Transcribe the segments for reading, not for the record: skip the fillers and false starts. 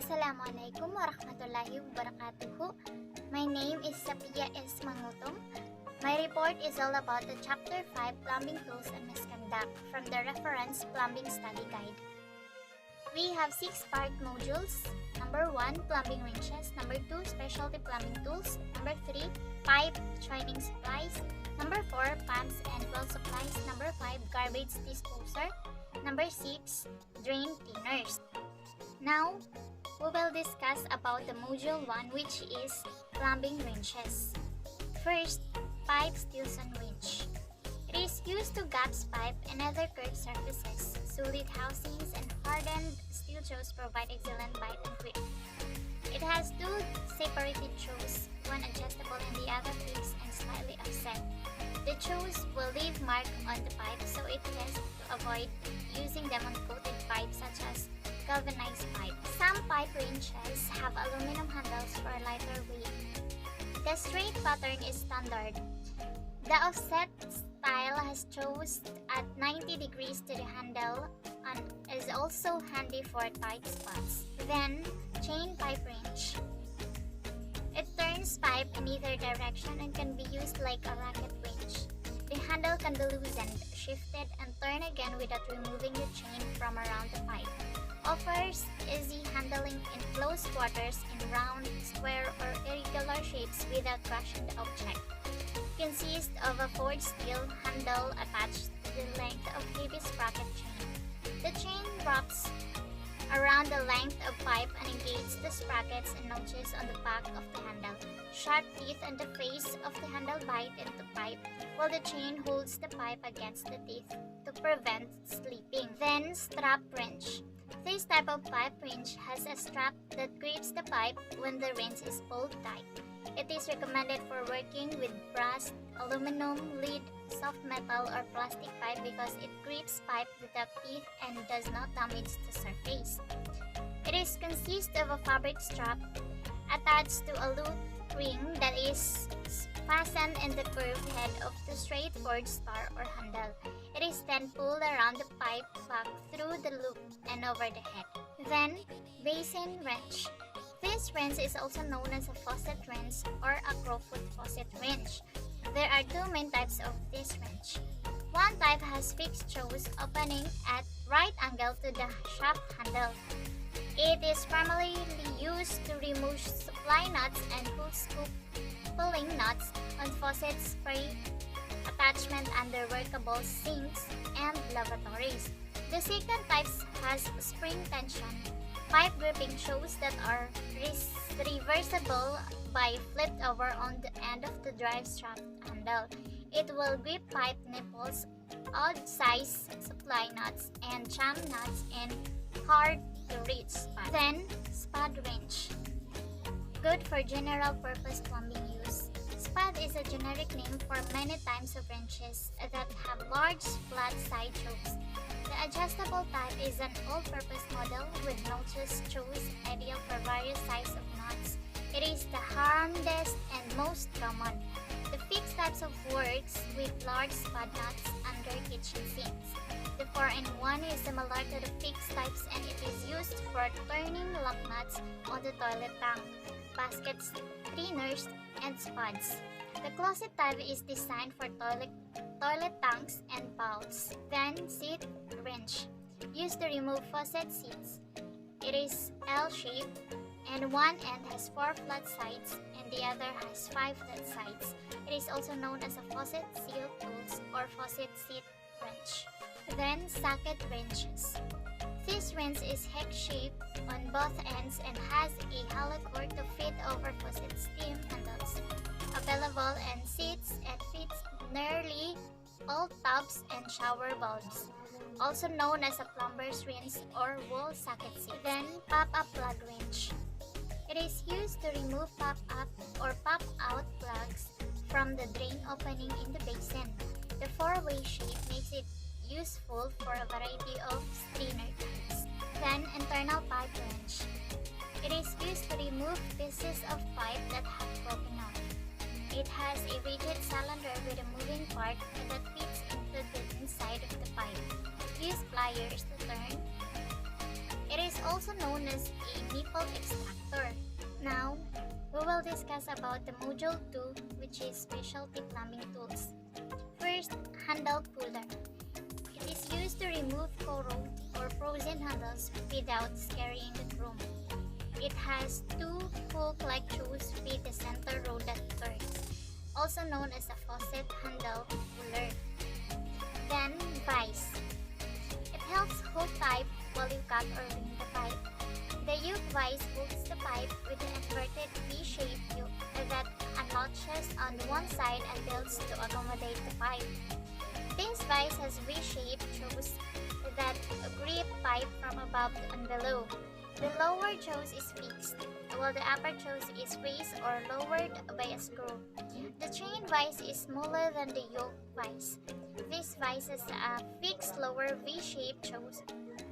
Assalamualaikum warahmatullahi wabarakatuh. My name is Sapia S. Mangutong. My report is all about the Chapter 5 Plumbing Tools and Misconduct from the Reference Plumbing Study Guide. We have 6 part modules. Number 1, plumbing wrenches. Number 2, specialty plumbing tools. Number 3, pipe joining supplies. Number 4, pumps and well supplies. Number 5, garbage disposer. Number 6, drain cleaners. Now, we will discuss about the module 1, which is plumbing wrenches. First, pipe Stilson wrench. It is used to gaps pipe and other curved surfaces. Solid housings and hardened steel jaws provide excellent bite and grip. It has 2 separated jaws, one adjustable and the other fixed and slightly offset. The jaws will leave mark on the pipe, so it is best to avoid using them on coated pipes such as galvanized pipe. Some pipe wrenches have aluminum handles for a lighter weight. The straight pattern is standard. The offset style has jaws at 90 degrees to the handle and is also handy for tight spots. Then, chain pipe wrench. It turns pipe in either direction and can be used like a racket wrench. The handle can be loosened, shifted, and turned again without removing the chain from around the pipe. Offers easy handling in close quarters in round, square, or irregular shapes without crushing the object. Consists of a forged steel handle attached to the length of heavy sprocket chain. The chain wraps around the length of pipe and engages the sprockets and notches on the back of the handle. Sharp teeth on the face of the handle bite into pipe, while the chain holds the pipe against the teeth to prevent slipping. Then, strap wrench. This type of pipe wrench has a strap that grips the pipe when the wrench is pulled tight. It is recommended for working with brass, aluminum, lead, soft metal, or plastic pipe because it grips pipe without teeth and does not damage the surface. It is consists of a fabric strap attached to a loop ring that is fastened in the curved head of the straight forged star or handle. It is then pulled around the pipe back through the loop and over the head. Then, basin wrench. This wrench is also known as a faucet wrench or a crowfoot faucet wrench. There are 2 main types of this wrench. One type has fixed jaws opening at right angle to the shaft handle. It is primarily used to remove supply nuts and pull scoop pulling nuts on faucet spray attachment under workable sinks and lavatories. The second type has spring tension pipe gripping shows that are reversible by flipped over on the end of the drive shaft handle. It will grip pipe nipples, odd size supply nuts, and jam nuts in hard to reach spots. Then, spad wrench. Good for general purpose plumbing use. Spad is a generic name for many types of wrenches that have large flat side jaws. The adjustable type is an all-purpose model with notches jaws ideal for various sizes of nuts. It is the hardest and most common. The fixed types of works with large spad nuts under kitchen sinks. The 4-in-1 is similar to the fixed types and it is used for turning lock nuts on the toilet tank, baskets, cleaners, and spuds. The closet type is designed for toilet tanks and bowls. Then, seat wrench, used to remove faucet seats. It is L-shaped and one end has 4 flat sides and the other has 5 flat sides. It is also known as a faucet seal tools or faucet seat wrench. Then, socket wrenches. This wrench is hex-shaped on both ends and has a hollow core to fit over faucet steam handles. Available and sits and fits nearly all tubs and shower bulbs. Also known as a plumber's wrench or wall socket seat. Then, pop-up plug wrench. It is used to remove pop-up or pop-out plugs from the drain opening in the basin. The 4-way shape makes it useful for a variety of strainer types. Then, internal pipe wrench. It is used to remove pieces of pipe that have broken off. It has a rigid cylinder with a moving part that fits into the inside of the pipe. Use pliers to turn It is also known as a nipple extractor. Now, we will discuss about the Module 2, which is specialty plumbing tools. First, handle puller. It is used to remove corroded or frozen handles without carrying the broom. It has two hook-like shoes with the center rod that turns, also known as a faucet handle puller. Then, vise. It helps hold pipe while you cut or wring the pipe. The yoke vise holds the pipe with an inverted V-shaped yoke that unlatches on one side and tilts to accommodate the pipe. This vise has V-shaped jaws that grip pipe from above and below. The lower jaws is fixed, while the upper jaws is raised or lowered by a screw. The chain vise is smaller than the yoke vise. This vise has a fixed lower V-shaped jaws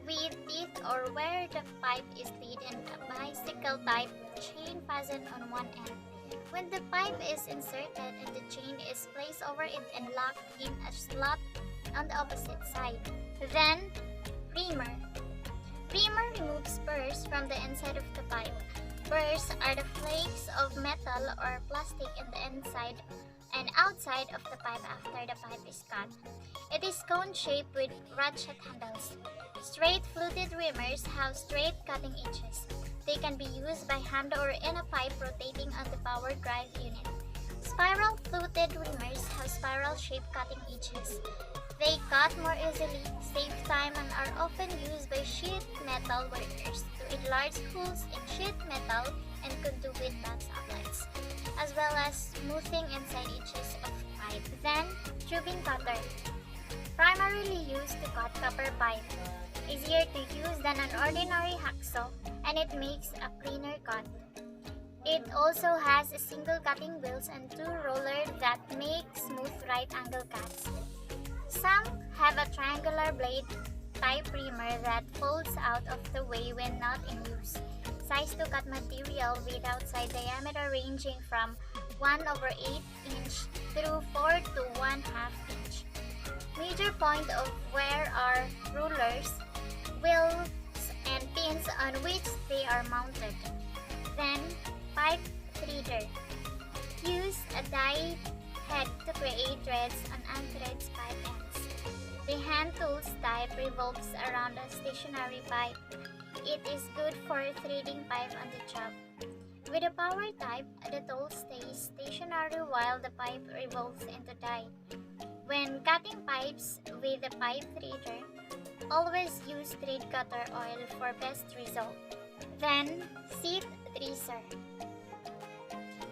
with teeth or where the pipe is laid in a bicycle-type chain fastened on one end. When the pipe is inserted and the chain is placed over it and locked in a slot on the opposite side. Then, reamer. Reamer removes spurs from the inside of the pipe. Spurs are the flakes of metal or plastic in the inside and outside of the pipe after the pipe is cut. It is cone-shaped with ratchet handles. Straight fluted reamers have straight cutting edges. They can be used by hand or in a pipe rotating on the power drive unit. Spiral fluted reamers have spiral-shaped cutting edges. They cut more easily, save time, and are often used by sheet metal workers to enlarge holes in sheet metal and conduit box outlets, as well as smoothing inside edges of pipe. Then, tubing cutter. Primarily used to cut copper pipe. Easier to use than an ordinary hacksaw, and it makes a cleaner cut. It also has a single cutting wheels and two rollers that make smooth right angle cuts. Some have a triangular blade type reamer that folds out of the way when not in use. Size to cut material with outside diameter ranging from 1/8 inch through 4 to 1/2 inch. Major point of wear are rulers, wheels, and pins on which they are mounted. Then, pipe threader. Use a die head to create threads on unthreads pipe ends. The hand tools type revolves around a stationary pipe. It is good for threading pipe on the job. With a power type, the tool stays stationary while the pipe revolves into die. When cutting pipes with a pipe threader, always use thread cutter oil for best result. Then, seat treacer.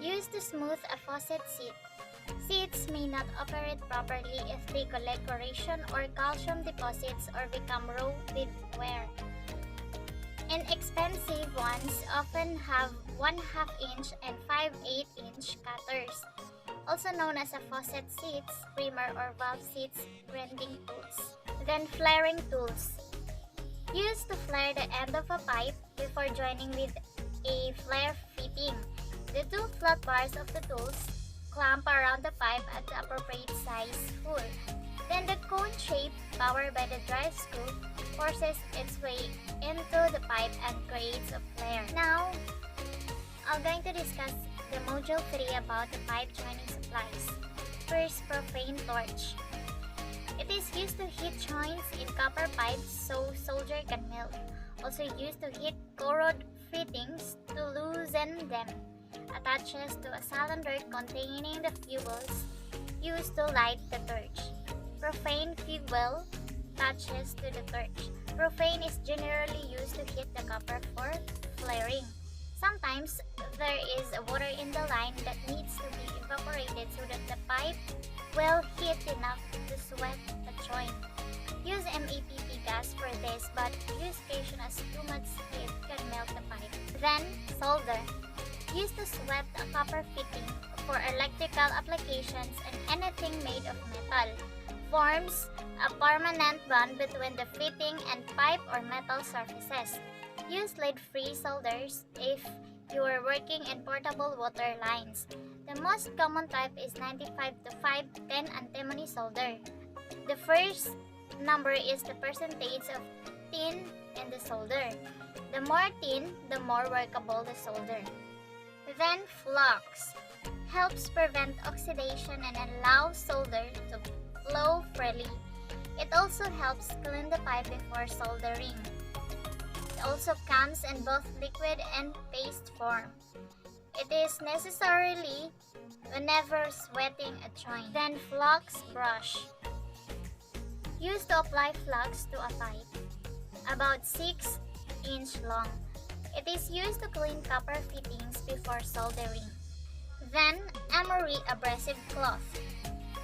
Used to smooth a faucet seat. Seats may not operate properly if they collect corrosion or calcium deposits or become raw with wear. Inexpensive ones often have 1/2 inch and 5/8 inch cutters, also known as a faucet seats, reamer or valve seats, grinding tools. Then flaring tools. Used to flare the end of a pipe before joining with a flare fitting. The two flat bars of the tools clamp around the pipe at the appropriate size hole. Then the cone shape, powered by the drive screw, forces its way into the pipe and creates a flare. Now, I'm going to discuss the Module 3 about the pipe joining supplies. First, propane torch. It is used to heat joints in copper pipes so solder can melt. Also used to heat corroded fittings to loosen them. Attaches to a cylinder containing the fuels used to light the torch. Propane fuel attaches to the torch. Propane is generally used to heat the copper for flaring. Sometimes there is water in the line that needs to be evaporated so that the pipe will heat enough to sweat the joint. Use MAPP gas for this, but use caution as too much heat can melt the pipe. Then, solder. Used to sweat a copper fitting for electrical applications and anything made of metal. Forms a permanent bond between the fitting and pipe or metal surfaces. Use lead-free solders if you are working in portable water lines. The most common type is 95 to 510 antimony solder. The first number is the percentage of tin in the solder. The more tin, the more workable the solder. Then flux helps prevent oxidation and allows solder to flow freely. It also helps clean the pipe before soldering. It also comes in both liquid and paste form. It is necessarily whenever sweating a joint. Then flux brush. Used to apply flux to a pipe, about 6-inch long. It is used to clean copper fittings before soldering. Then emery abrasive cloth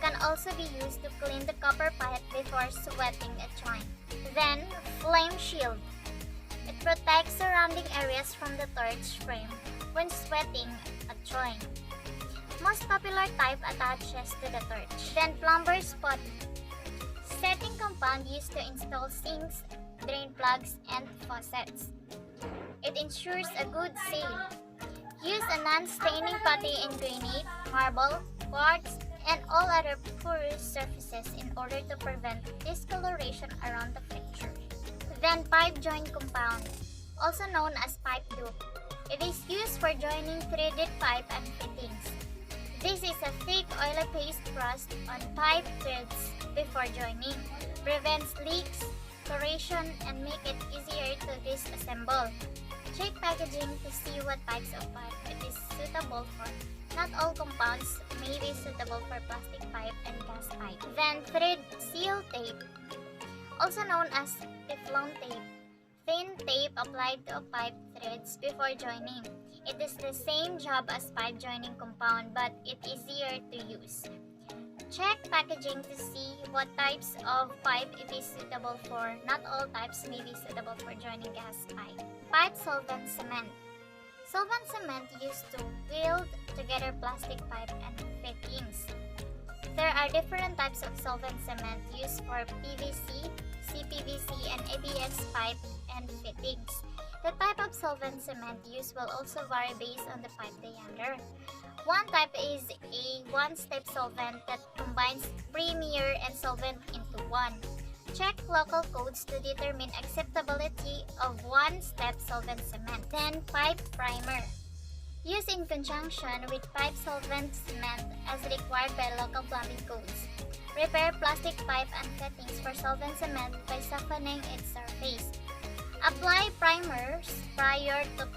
can also be used to clean the copper pipe before sweating a joint. Then flame shield. It protects surrounding areas from the torch frame when sweating a joint. Most popular type attaches to the torch. Then plumber's putty. Setting compound used to install sinks, drain plugs, and faucets. It ensures a good seal. Use a non-staining putty in granite, marble, quartz, and all other porous surfaces in order to prevent discoloration around the fixture. Then pipe joint compound, also known as pipe dupe. It is used for joining threaded pipe and fittings. This is a thick oily paste crust on pipe threads before joining, prevents leaks, corrosion, and make it easier to disassemble. Check packaging to see what types of pipe it is suitable for. Not all compounds may be suitable for plastic pipe and gas pipe. Then thread seal tape, also known as Teflon tape. Thin tape applied to a pipe threads before joining. It is the same job as pipe joining compound but it is easier to use. Check packaging to see what types of pipe it is suitable for. Not all types may be suitable for joining gas pipe. Pipe solvent cement. Solvent cement used to weld together plastic pipe and fittings. There are different types of solvent cement used for PVC, CPVC, and ABS pipe and fittings. The type of solvent cement used will also vary based on the pipe diameter. One type is a one-step solvent that combines premier and solvent into one. Check local codes to determine acceptability of one-step solvent cement. Then pipe primer. Used in conjunction with pipe solvent cement as required by local plumbing codes. Repair plastic pipe and fittings for solvent cement by softening its surface. Apply primers prior to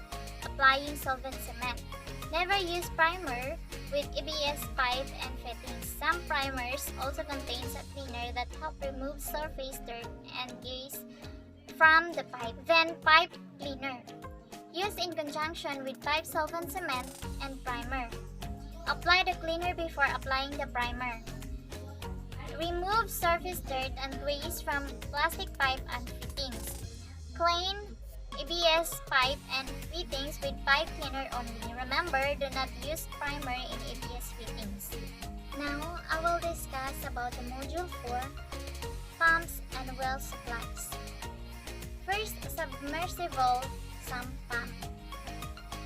applying solvent cement. Never use primer with ABS pipe and fittings. Some primers also contains a cleaner that help remove surface dirt and grease from the pipe. Then pipe cleaner. Used in conjunction with pipe solvent cement and primer. Apply the cleaner before applying the primer. Remove surface dirt and grease from plastic pipe and fittings. Clean ABS pipe and fittings with pipe cleaner only. Remember, do not use primer in ABS fittings. Now, I will discuss about the Module 4, pumps and well supplies. First, submersible sump pump.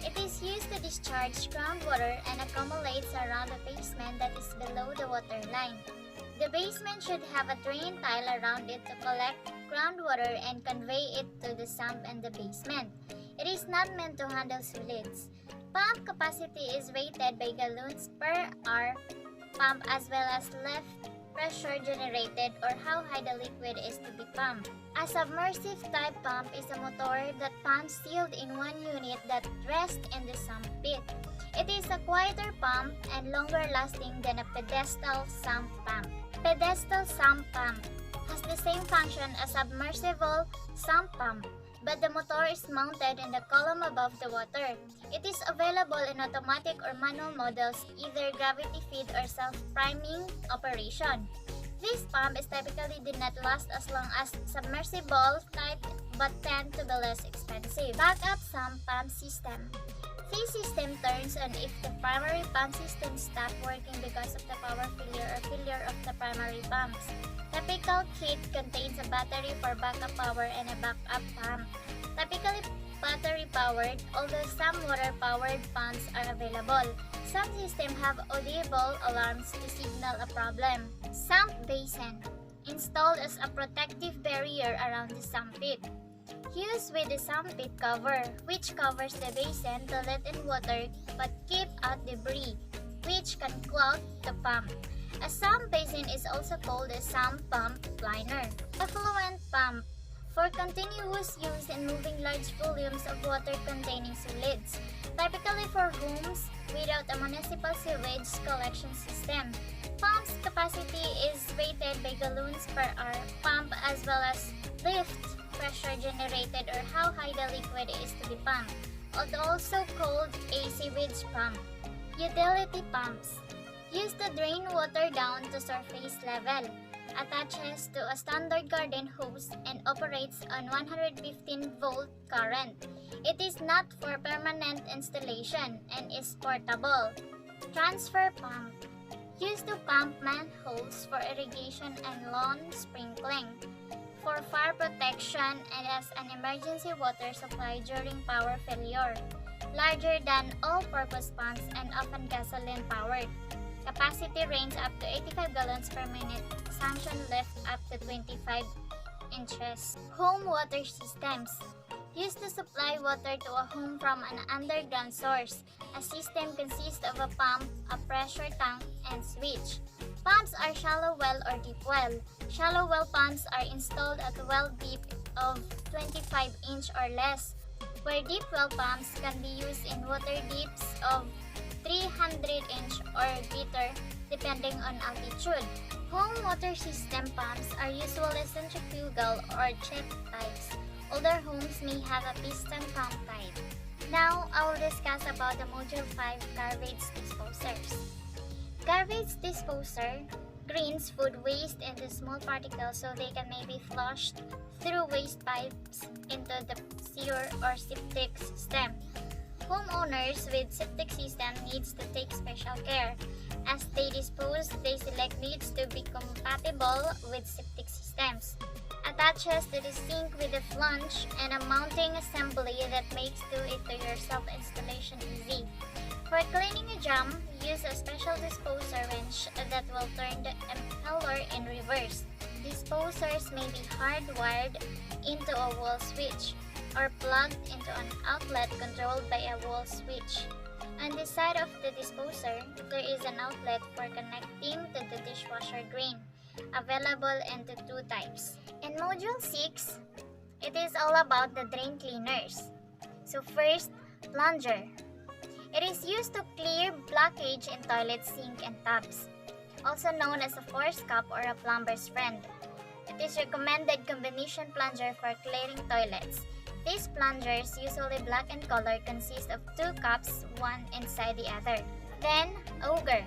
It is used to discharge groundwater and accumulates around the basement that is below the water line. The basement should have a drain tile around it to collect groundwater and convey it to the sump and the basement. It is not meant to handle solids. Pump capacity is rated by gallons per hour pump as well as lift pressure generated or how high the liquid is to be pumped. A submersive type pump is a motor that pumps sealed in one unit that rests in the sump pit. It is a quieter pump and longer lasting than a pedestal sump pump. Pedestal sump pump has the same function as submersible sump pump, but the motor is mounted in the column above the water. It is available in automatic or manual models, either gravity feed or self-priming operation. This pump is typically did not last as long as submersible type but tend to be less expensive. Backup sump pump system. This system turns on if the primary pump system stops working because of the power failure or failure of the primary pumps. Typical kit contains a battery for backup power and a backup pump. Typically battery powered, although some water powered pumps are available. Some systems have audible alarms to signal a problem. Sump basin. installed as a protective barrier around the sump pit. Used with the sump pit cover, which covers the basin to let in water but keep out debris, which can clog the pump. A sump basin is also called a sump pump liner. Effluent pump, for continuous use in moving large volumes of water containing solids, typically for homes without a municipal sewage collection system. Pump's capacity is rated by gallons per hour pump as well as lift pressure generated or how high the liquid is to be pumped, also called a sewage pump. Utility pumps, used to drain water down to surface level, attaches to a standard garden hose and operates on 115-volt current. It is not for permanent installation and is portable. Transfer pump, used to pump manholes for irrigation and lawn sprinkling, for fire protection and as an emergency water supply during power failure. Larger than all-purpose pumps and often gasoline-powered. Capacity range up to 85 gallons per minute. Sanction lift up to 25 inches. Home water systems, used to supply water to a home from an underground source. A system consists of a pump, a pressure tank, and switch. Pumps are shallow well or deep well. Shallow well pumps are installed at a well deep of 25-inch or less, where deep well pumps can be used in water depths of 300-inch or greater depending on altitude. Home water system pumps are usually centrifugal or check types. Older homes may have a piston pump type. Now, I will discuss about the Module 5 garbage disposers. Garbage disposer greens food waste into small particles so they can maybe flushed through waste pipes into the sewer or septic system. Homeowners with septic system needs to take special care. As they dispose, they select needs to be compatible with septic systems. Attaches to the sink with a flange and a mounting assembly that makes do-it-yourself installation easy. For cleaning a drum, use a special disposer wrench that will turn the impeller in reverse. Disposers may be hardwired into a wall switch or plugged into an outlet controlled by a wall switch. On the side of the disposer, there is an outlet for connecting to the dishwasher drain, available into two types. In Module 6, it is all about the drain cleaners. So first, plunger. It is used to clear blockage in toilet sink and tubs, also known as a force cup or a plumber's friend. It is recommended combination plunger for clearing toilets. These plungers, usually black in color, consist of two cups, one inside the other. Then, auger.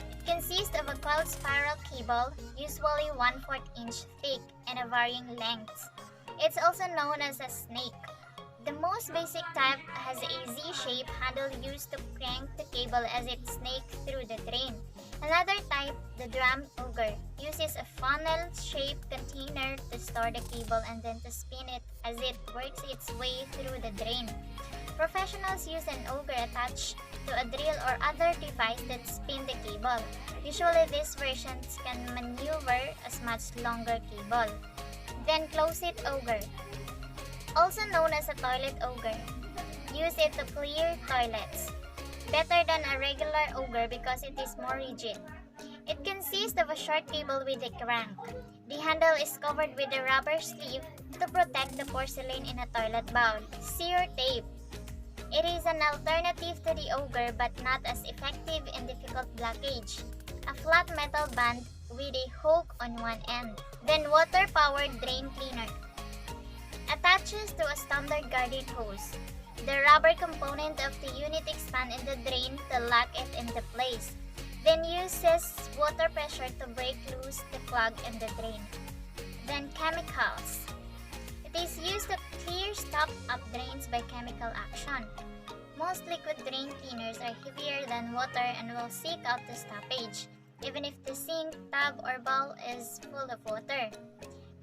It consists of a coiled spiral cable, usually 1/4 inch thick and a varying lengths. It's also known as a snake. The most basic type has a Z-shaped handle used to crank the cable as it snakes through the drain. Another type, the drum auger, uses a funnel-shaped container to store the cable and then to spin it as it works its way through the drain. Professionals use an auger attached to a drill or other device that spin the cable. Usually these versions can maneuver a much longer cable. Then close-it auger, also known as a toilet auger. Use it to clear toilets. Better than a regular auger because it is more rigid. It consists of a short cable with a crank. The handle is covered with a rubber sleeve to protect the porcelain in a toilet bowl. Sewer tape. It is an alternative to the auger but not as effective in difficult blockage. A flat metal band with a hook on one end. Then water-powered drain cleaner. Attaches to a standard garden hose. The rubber component of the unit expands in the drain to lock it into place. Then uses water pressure to break loose the clog in the drain. Then chemicals. It is used to clear stopped-up drains by chemical action. Most liquid drain cleaners are heavier than water and will seek out the stoppage, even if the sink, tub, or bowl is full of water.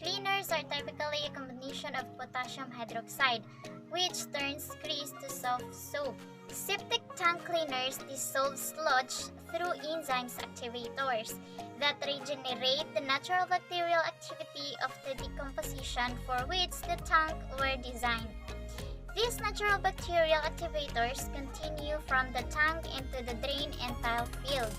Cleaners are typically a combination of potassium hydroxide, which turns grease to soft soap. Septic tank cleaners dissolve sludge through enzymes activators that regenerate the natural bacterial activity of the decomposition for which the tank were designed. These natural bacterial activators continue from the tank into the drain and tile field.